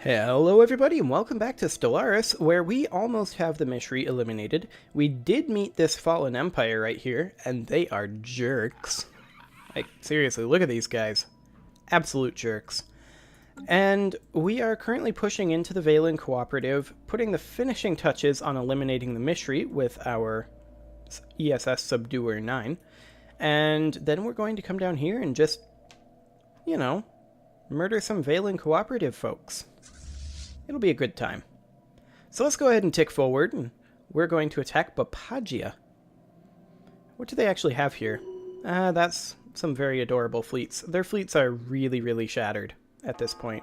Hello everybody and welcome back to Stellaris, where we almost have the Mishri eliminated. We did meet this fallen empire right here, and they are jerks. Like, seriously, look at these guys. Absolute jerks. And we are currently pushing into the Valen Cooperative, putting the finishing touches on eliminating the Mishri with our ESS Subduer 9. And then we're going to come down here and just, you know, murder some Valen Cooperative folks. It'll be a good time. So let's go ahead and tick forward, and we're going to attack Bapagia. What do they actually have here? That's some very adorable fleets. Their fleets are really, really shattered at this point.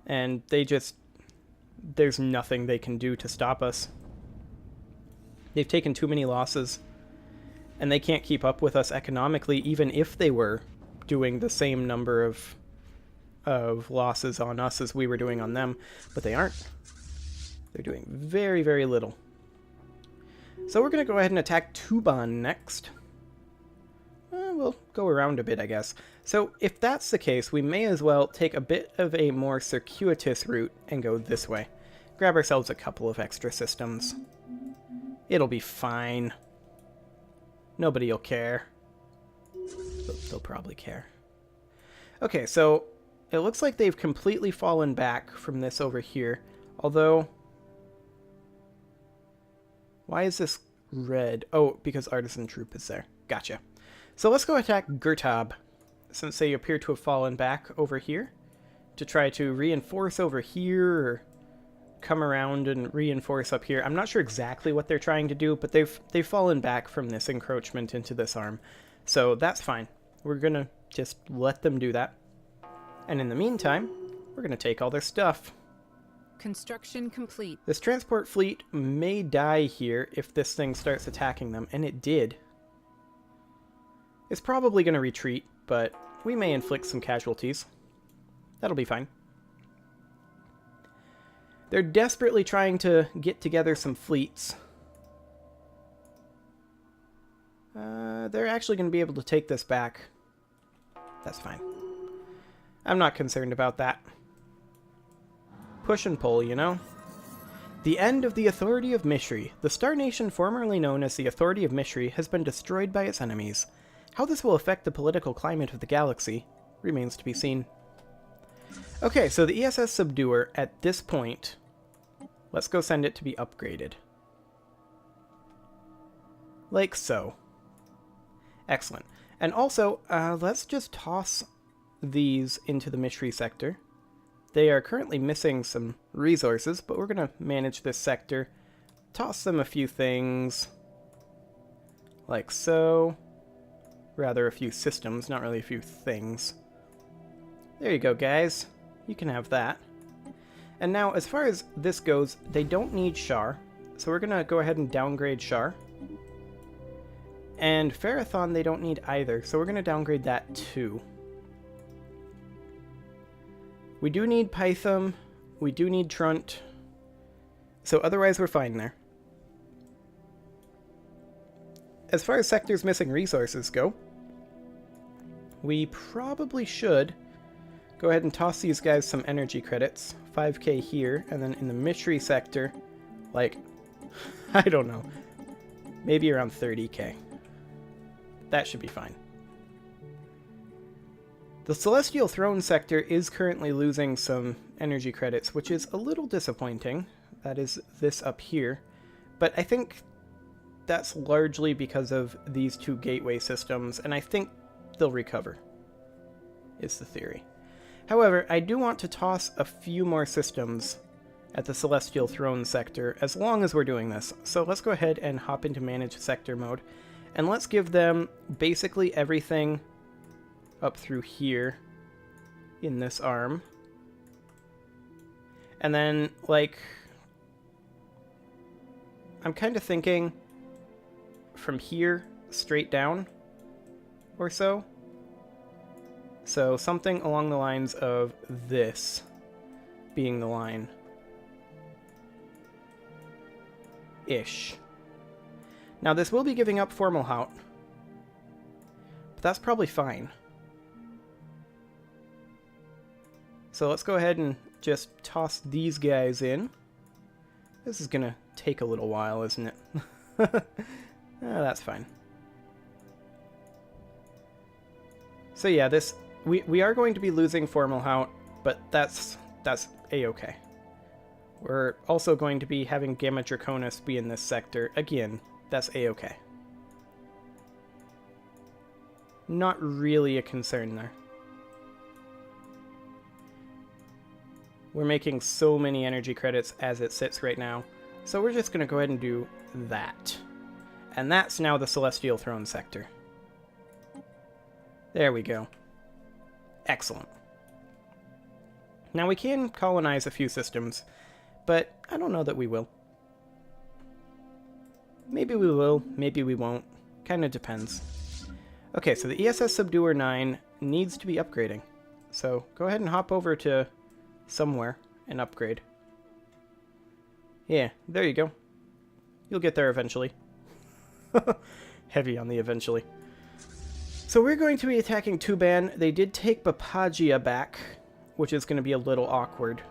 And there's nothing they can do to stop us. They've taken too many losses, and they can't keep up with us economically, even if they were doing the same number of losses on us as we were doing on them, but they aren't. They're doing very, very little. So we're going to go ahead and attack Tuban next. We'll go around a bit, I guess. So if that's the case, we may as well take a bit of a more circuitous route and go this way. Grab ourselves a couple of extra systems. It'll be fine. Nobody will care. They'll probably care. Okay, so it looks like they've completely fallen back from this over here. Although, why is this red? Oh, because Artisan Troop is there. Gotcha. So let's go attack Gurtab, since they appear to have fallen back over here, to try to reinforce over here, or come around and reinforce up here. I'm not sure exactly what they're trying to do, but they've fallen back from this encroachment into this arm. So that's fine. We're gonna just let them do that. And in the meantime, we're going to take all their stuff. Construction complete. This transport fleet may die here if this thing starts attacking them, and it did. It's probably going to retreat, but we may inflict some casualties. That'll be fine. They're desperately trying to get together some fleets. They're actually going to be able to take this back. That's fine. I'm not concerned about that. Push and pull, you know? The end of the Authority of Mishri. The Star Nation, formerly known as the Authority of Mishri, has been destroyed by its enemies. How this will affect the political climate of the galaxy remains to be seen. Okay, so the ESS Subduer, at this point, let's go send it to be upgraded. Like so. Excellent. And also, let's just toss these into the Mishri sector. They are currently missing some resources, but we're going to manage this sector. Toss them a few things. Like so. Rather, a few systems, not really a few things. There you go, guys. You can have that. And now, as far as this goes, they don't need Shar. So we're going to go ahead and downgrade Shar. And Pharathon they don't need either, so we're going to downgrade that too. We do need Python, we do need Trunt, so otherwise we're fine there. As far as sectors missing resources go, we probably should go ahead and toss these guys some energy credits. 5k here, and then in the Mishri sector, like, I don't know, maybe around 30k. That should be fine. The Celestial Throne sector is currently losing some energy credits, which is a little disappointing. That is this up here. But I think that's largely because of these two gateway systems, and I think they'll recover, is the theory. However, I do want to toss a few more systems at the Celestial Throne sector, as long as we're doing this. So let's go ahead and hop into Manage Sector mode, and let's give them basically everything up through here in this arm. And then, like, I'm kind of thinking from here straight down or so. So something along the lines of this being the line. Ish. Now this will be giving up Formalhaut, but that's probably fine. So let's go ahead and just toss these guys in. This is gonna take a little while, isn't it? That's fine. So yeah, we are going to be losing Formalhaut, but that's a-okay. We're also going to be having Gamma Draconis be in this sector. Again, that's a-okay. Not really a concern there. We're making so many energy credits as it sits right now, so we're just going to go ahead and do that. And that's now the Celestial Throne sector. There we go. Excellent. Now we can colonize a few systems, but I don't know that we will. Maybe we will, maybe we won't. Kind of depends. Okay, so the ESS Subduer 9 needs to be upgrading. So go ahead and hop over to somewhere and upgrade. Yeah, there you go. You'll get there eventually. Heavy on the eventually. So we're going to be attacking Tuban. They did take Bapagia back, which is going to be a little awkward.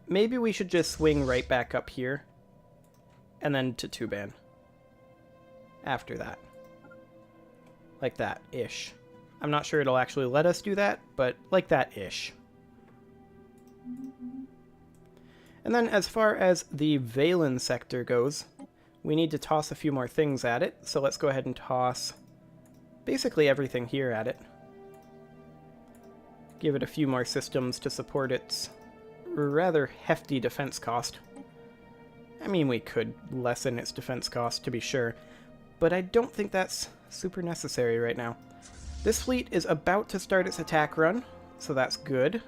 Maybe we should just swing right back up here, and then to Tuban. After that. Like that-ish. I'm not sure it'll actually let us do that, but like that-ish. And then as far as the Valen sector goes, we need to toss a few more things at it, so let's go ahead and toss basically everything here at it. Give it a few more systems to support its rather hefty defense cost. I mean, we could lessen its defense cost, to be sure, but I don't think that's super necessary right now. This fleet is about to start its attack run, so that's good.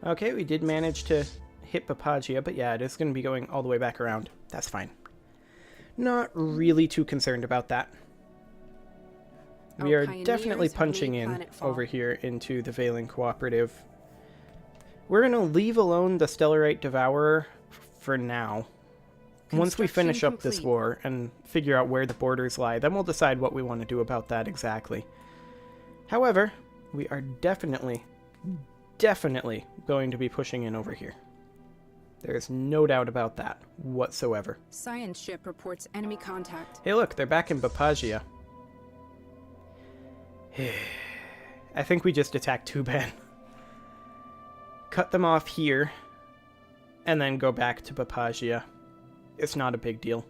Okay, we did manage to hit Bapagia, but yeah, it is going to be going all the way back around. That's fine. Not really too concerned about that. We are definitely punching in over here into the Valen Cooperative. We're going to leave alone the Stellarite Devourer for now. Once we finish up this war and figure out where the borders lie, then we'll decide what we want to do about that exactly. However, we are definitely going to be pushing in over here. There's no doubt about that whatsoever. Science ship reports enemy contact. Hey look, they're back in Bapagia. I think we just attacked Tuban. Cut them off here, and then go back to Bapagia. It's not a big deal.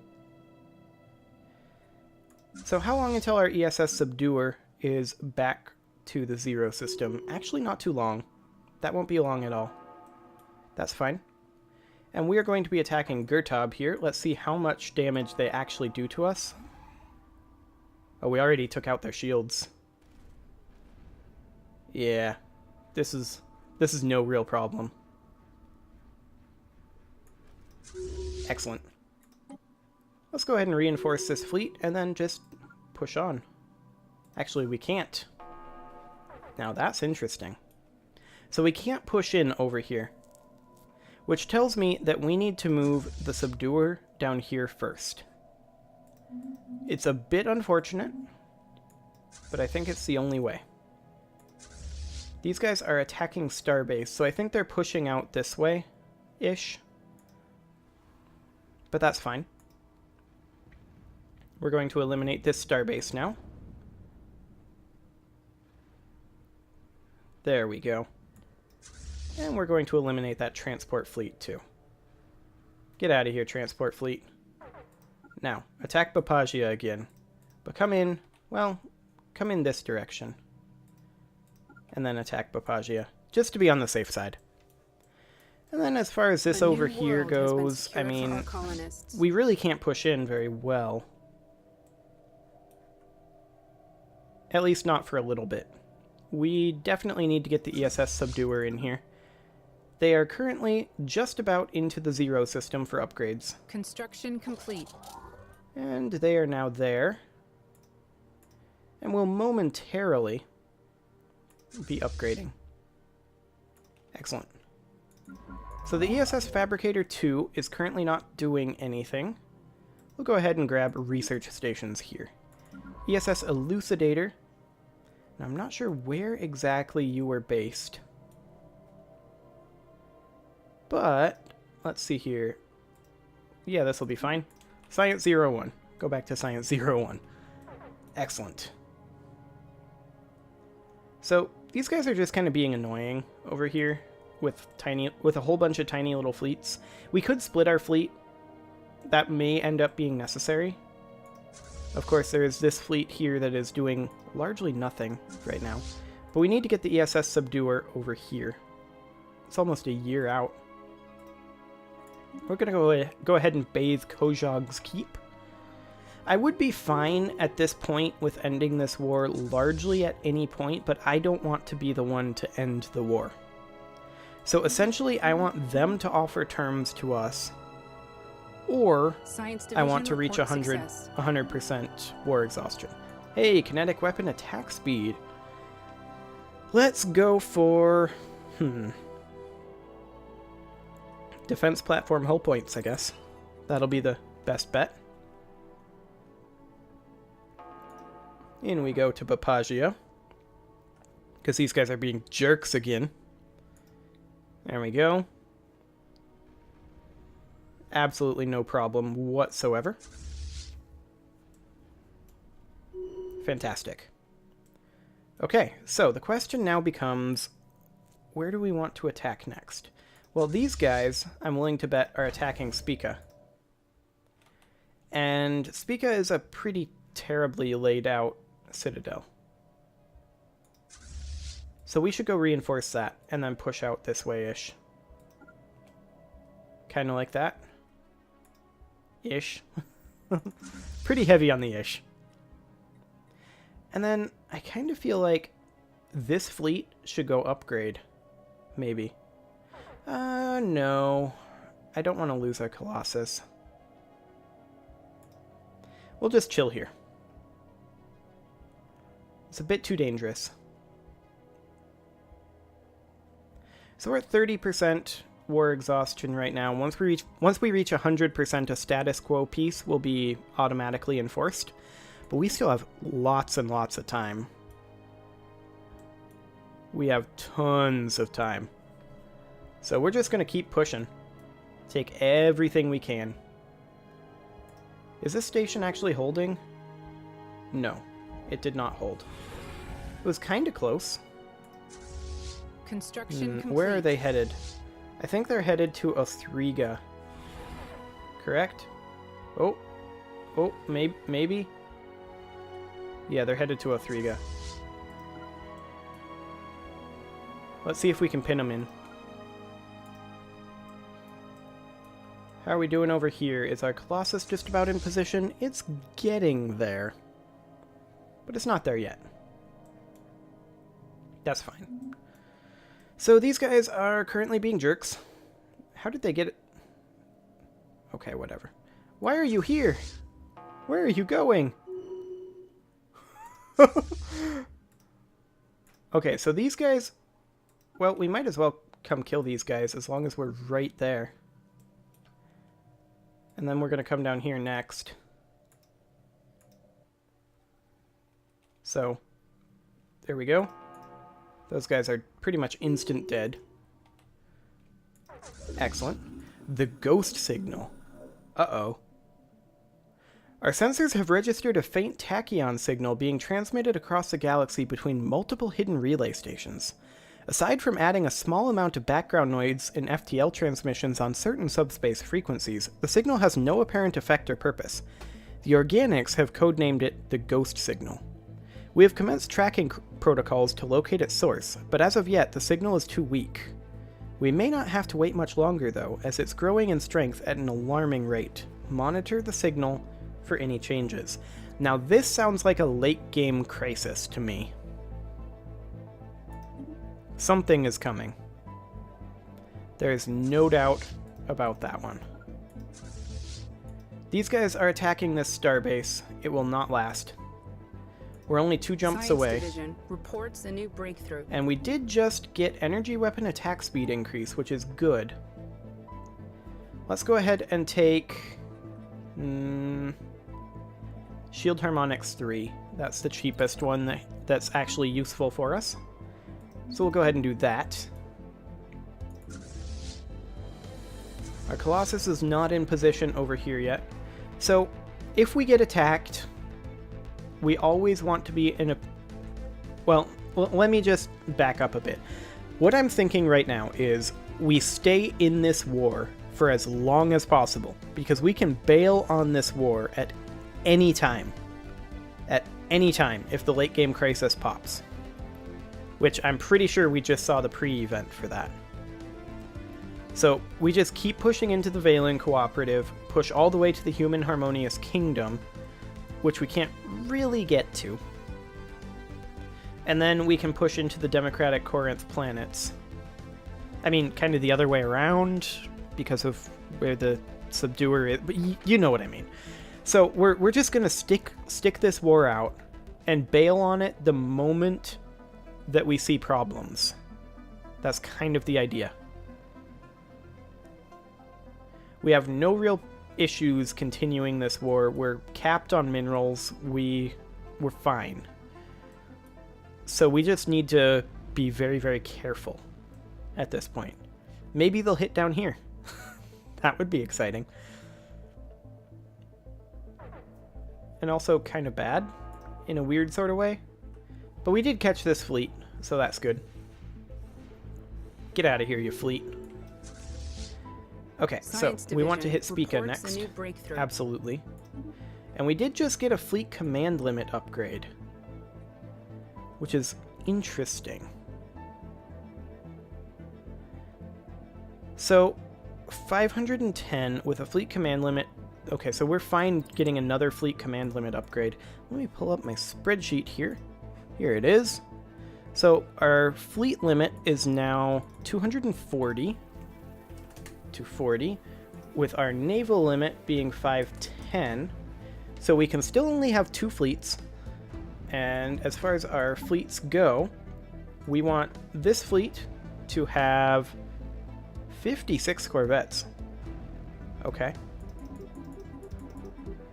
So how long until our ESS Subduer is back to the Zero system? Actually, not too long. That won't be long at all. That's fine. And we are going to be attacking Gurtab here. Let's see how much damage they actually do to us. Oh, we already took out their shields. Yeah, this is no real problem. Excellent. Let's go ahead and reinforce this fleet and then just push on. Actually, we can't. Now that's interesting. So we can't push in over here, which tells me that we need to move the Subduer down here first. It's a bit unfortunate, but I think it's the only way. These guys are attacking Starbase, so I think they're pushing out this way-ish. But that's fine. We're going to eliminate this Starbase now. There we go. And we're going to eliminate that transport fleet too. Get out of here, transport fleet. Now, attack Bapagia again. But come in, well, come in this direction. And then attack Bapagia, just to be on the safe side. And then as far as this over here goes, I mean, we really can't push in very well. At least not for a little bit. We definitely need to get the ESS Subduer in here. They are currently just about into the Zero system for upgrades. Construction complete. And they are now there. And will momentarily be upgrading. Excellent. So the ESS Fabricator 2 is currently not doing anything. We'll go ahead and grab research stations here. ESS Elucidator I'm not sure where exactly you were based. But, let's see here. Yeah, this will be fine. Science 01. Go back to Science 01. Excellent. So, these guys are just kind of being annoying over here with a whole bunch of tiny little fleets. We could split our fleet. That may end up being necessary. Of course, there is this fleet here that is doing largely nothing right now. But we need to get the ESS Subduer over here. It's almost a year out. We're going to go ahead and bathe Kojag's Keep. I would be fine at this point with ending this war largely at any point, but I don't want to be the one to end the war. So essentially, I want them to offer terms to us, or I want to reach 100% war exhaustion. Hey, kinetic weapon attack speed. Let's go for... defense platform hull points, I guess. That'll be the best bet. In we go to Papagia, because these guys are being jerks again. There we go. Absolutely no problem whatsoever. Fantastic. Okay, so the question now becomes, where do we want to attack next? Well, these guys, I'm willing to bet, are attacking Spica. And Spica is a pretty terribly laid out citadel. So we should go reinforce that, and then push out this way-ish. Kind of like that. Ish. Pretty heavy on the ish. And then I kind of feel like this fleet should go upgrade. Maybe. No. I don't want to lose our Colossus. We'll just chill here. It's a bit too dangerous. So we're at 30% war exhaustion right now. Once we reach 100%, a status quo peace will be automatically enforced. But we still have lots and lots of time. We have tons of time. So we're just going to keep pushing. Take everything we can. Is this station actually holding? No, it did not hold. It was kind of close. Construction complete. Where are they headed? I think they're headed to Othriga. Correct? Oh, maybe? Yeah, they're headed to Othriga. Let's see if we can pin them in. How are we doing over here? Is our Colossus just about in position? It's getting there. But it's not there yet. That's fine. So these guys are currently being jerks. How did they get it? Okay, whatever. Why are you here? Where are you going? Okay, so these guys... Well, we might as well come kill these guys as long as we're right there. And then we're going to come down here next. So, there we go. Those guys are pretty much instant dead. Excellent. The ghost signal. Uh-oh. Our sensors have registered a faint tachyon signal being transmitted across the galaxy between multiple hidden relay stations. Aside from adding a small amount of background noise in FTL transmissions on certain subspace frequencies, the signal has no apparent effect or purpose. The organics have codenamed it the ghost signal. We have commenced tracking protocols to locate its source, but as of yet, the signal is too weak. We may not have to wait much longer, though, as it's growing in strength at an alarming rate. Monitor the signal for any changes. Now, this sounds like a late-game crisis to me. Something is coming. There is no doubt about that one. These guys are attacking this starbase. It will not last. We're only 2 jumps Science away. Division reports a new breakthrough. And we did just get energy weapon attack speed increase, which is good. Let's go ahead and take... Shield Harmonics 3. That's the cheapest one that's actually useful for us. So we'll go ahead and do that. Our Colossus is not in position over here yet. So if we get attacked, we always want to be in a... Well, let me just back up a bit. What I'm thinking right now is we stay in this war for as long as possible, because we can bail on this war at any time. At any time, if the late game crisis pops. Which I'm pretty sure we just saw the pre-event for that. So we just keep pushing into the Valen Cooperative, push all the way to the Human Harmonious Kingdom, which we can't really get to. And then we can push into the Democratic Corinth planets. I mean, kind of the other way around, because of where the Subduer is, but you know what I mean. So we're just going to stick this war out and bail on it the moment that we see problems. That's kind of the idea. We have no real issues continuing this war. We're capped on minerals. We're fine. So we just need to be very, very careful at this point. Maybe they'll hit down here. That would be exciting. And also kind of bad in a weird sort of way. But we did catch this fleet, so that's good. Get out of here, you fleet. Okay, Science so we want to hit Division Spica reports next. a new breakthrough. Absolutely. And we did just get a fleet command limit upgrade, which is interesting. So 510 with a fleet command limit. Okay, so we're fine getting another fleet command limit upgrade. Let me pull up my spreadsheet here. Here it is. So our fleet limit is now 240 to 40, with our naval limit being 510. So we can still only have 2 fleets. And as far as our fleets go, we want this fleet to have 56 corvettes. Okay.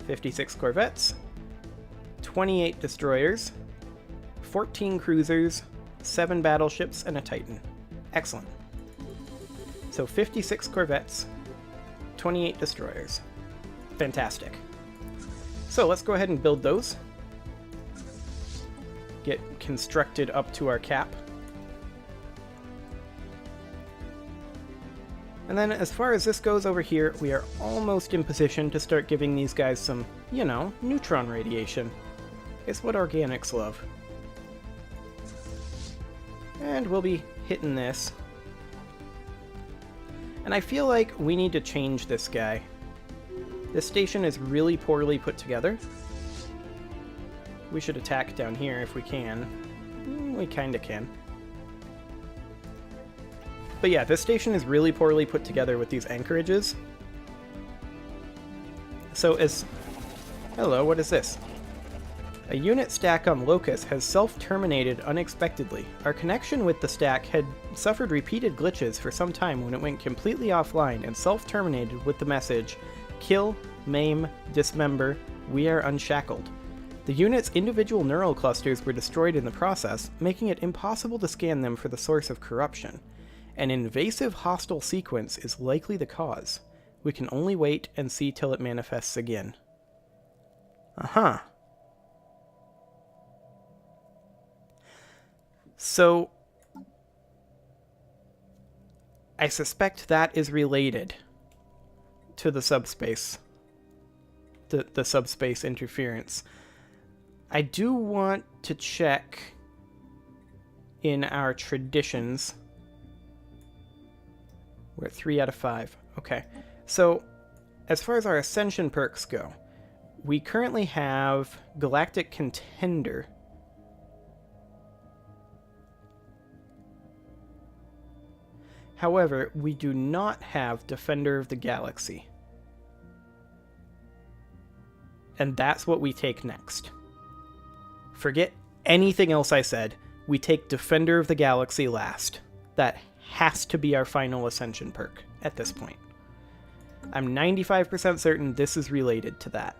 56 corvettes, 28 destroyers, 14 cruisers, 7 battleships, and a Titan. Excellent. So 56 corvettes, 28 destroyers. Fantastic. So let's go ahead and build those. Get constructed up to our cap. And then as far as this goes over here, we are almost in position to start giving these guys some, you know, neutron radiation. It's what organics love. And we'll be hitting this. And I feel like we need to change this guy. This station is really poorly put together. We should attack down here if we can. We kinda can. But yeah, this station is really poorly put together with these anchorages. So as... Hello, what is this? A unit stack on Locus has self-terminated unexpectedly. Our connection with the stack had suffered repeated glitches for some time when it went completely offline and self-terminated with the message, "Kill, maim, dismember, we are unshackled." The unit's individual neural clusters were destroyed in the process, making it impossible to scan them for the source of corruption. An invasive hostile sequence is likely the cause. We can only wait and see till it manifests again. Uh-huh. So, I suspect that is related to the subspace. The subspace interference. I do want to check in our traditions. We're at 3 out of 5. Okay. So, as far as our Ascension perks go, we currently have Galactic Contender. However, we do not have Defender of the Galaxy. And that's what we take next. Forget anything else I said. We take Defender of the Galaxy last. That has to be our final Ascension perk at this point. I'm 95% certain this is related to that.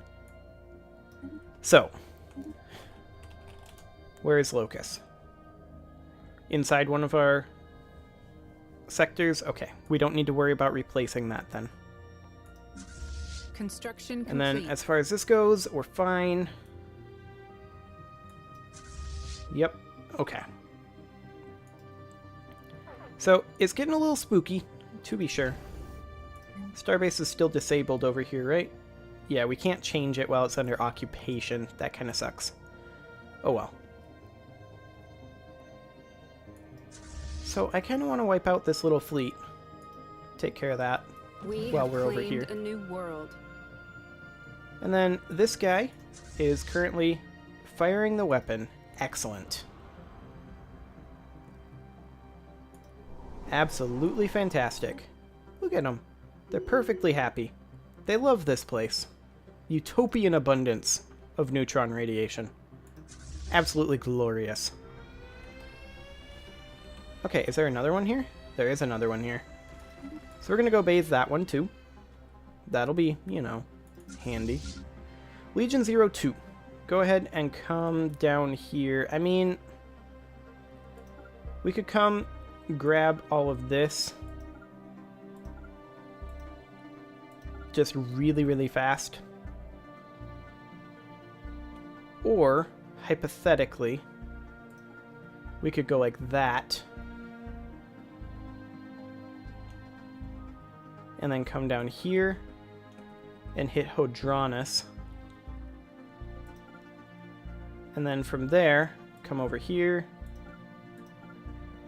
So, Where is Locus? Inside one of our sectors? Okay, we don't need to worry about replacing that then. Construction complete. And then as far as this goes, we're fine. Yep, okay. So, it's getting a little spooky, to be sure. Starbase is still disabled over here, right? Yeah, we can't change it while it's under occupation. That kind of sucks. Oh well. So, I kind of want to wipe out this little fleet. Take care of that while we're over here. A new world. And then this guy is currently firing the weapon. Excellent. Absolutely fantastic. Look at them. They're perfectly happy. They love this place. Utopian abundance of neutron radiation. Absolutely glorious. Okay, is there another one here? There is another one here. So we're going to go bathe that one too. That'll be, you know, handy. Legion 02. Go ahead and come down here. I mean, we could come grab all of this just really, really fast. Or, hypothetically, we could go like that. And then come down here and hit Hodronus. And then from there, come over here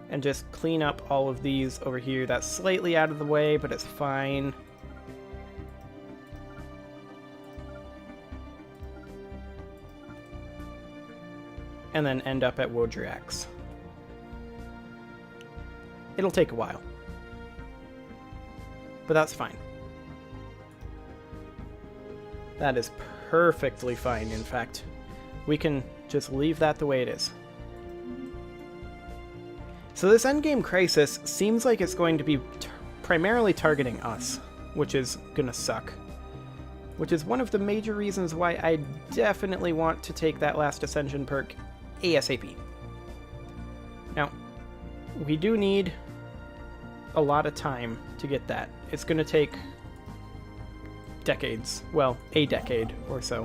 and just clean up all of these over here. That's slightly out of the way, but it's fine. And then end up at Wodriax. It'll take a while. But that's fine. That is perfectly fine, in fact. We can just leave that the way it is. So this endgame crisis seems like it's going to be primarily targeting us, which is gonna suck. Which is one of the major reasons why I definitely want to take that last Ascension perk ASAP. Now, we do need a lot of time to get that. It's gonna take decades. Well, a decade or so.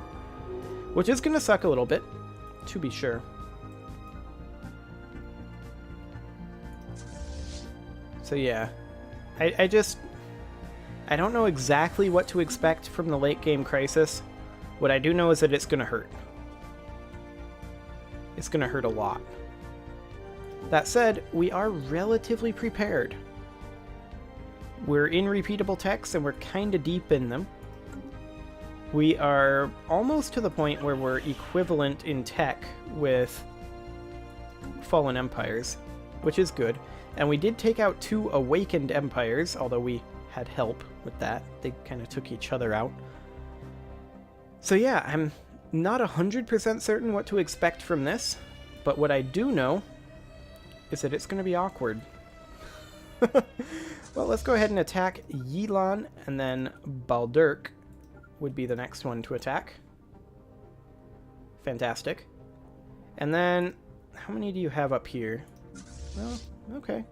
Which is gonna suck a little bit, to be sure. So yeah, I don't know exactly what to expect from the late game crisis. What I do know is that it's gonna hurt. It's gonna hurt a lot. That said, we are relatively prepared. We're in repeatable texts and we're kinda deep in them. We are almost to the point where we're equivalent in tech with Fallen Empires, which is good. And we did take out 2 Awakened Empires, although we had help with that. They kind of took each other out. So yeah, I'm not 100% certain what to expect from this, but what I do know is that it's going to be awkward. Well, let's go ahead and attack Yelan, and then Baldurk would be the next one to attack. Fantastic. And then, how many do you have up here? Well, okay.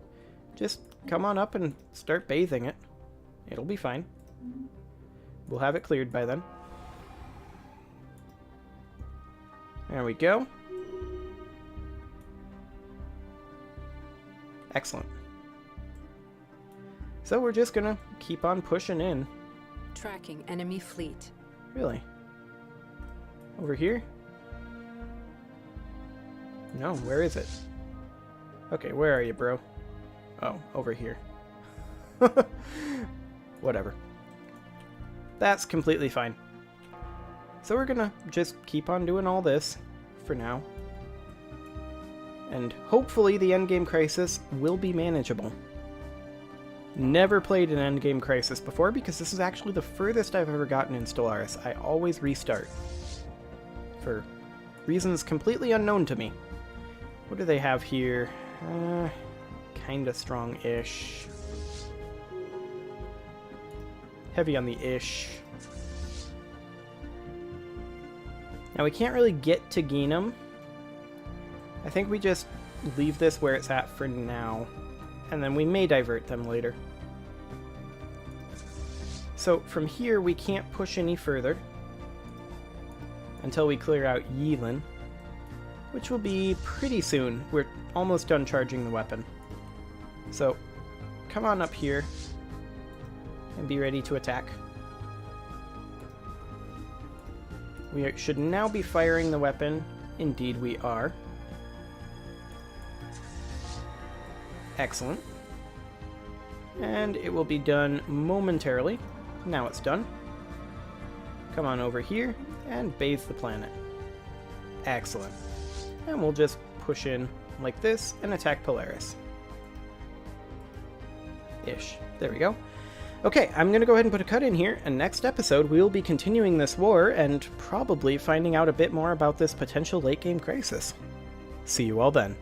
Just come on up and start bathing it. It'll be fine. We'll have it cleared by then. There we go. Excellent. So we're just gonna keep on pushing in. Tracking enemy fleet. Really? Over here? No, where is it? Okay, where are you, bro? Oh, over here. Whatever. That's completely fine. So we're gonna just keep on doing all this for now. And hopefully the endgame crisis will be manageable. Never played an endgame crisis before because this is actually the furthest I've ever gotten in Stellaris. I always restart. For reasons completely unknown to me. What do they have here? Kinda strong-ish. Heavy on the ish. Now we can't really get to Geenum I think we just leave this where it's at for now, and then we may divert them later. So from here, we can't push any further until we clear out Yilin, which will be pretty soon. We're almost done charging the weapon. So come on up here and be ready to attack. We should now be firing the weapon. Indeed we are. Excellent. And it will be done momentarily. Now it's done. Come on over here and bathe the planet. Excellent. And we'll just push in like this and attack Polaris. Ish. There we go. Okay, I'm going to go ahead and put a cut in here, and next episode we'll be continuing this war and probably finding out a bit more about this potential late-game crisis. See you all then.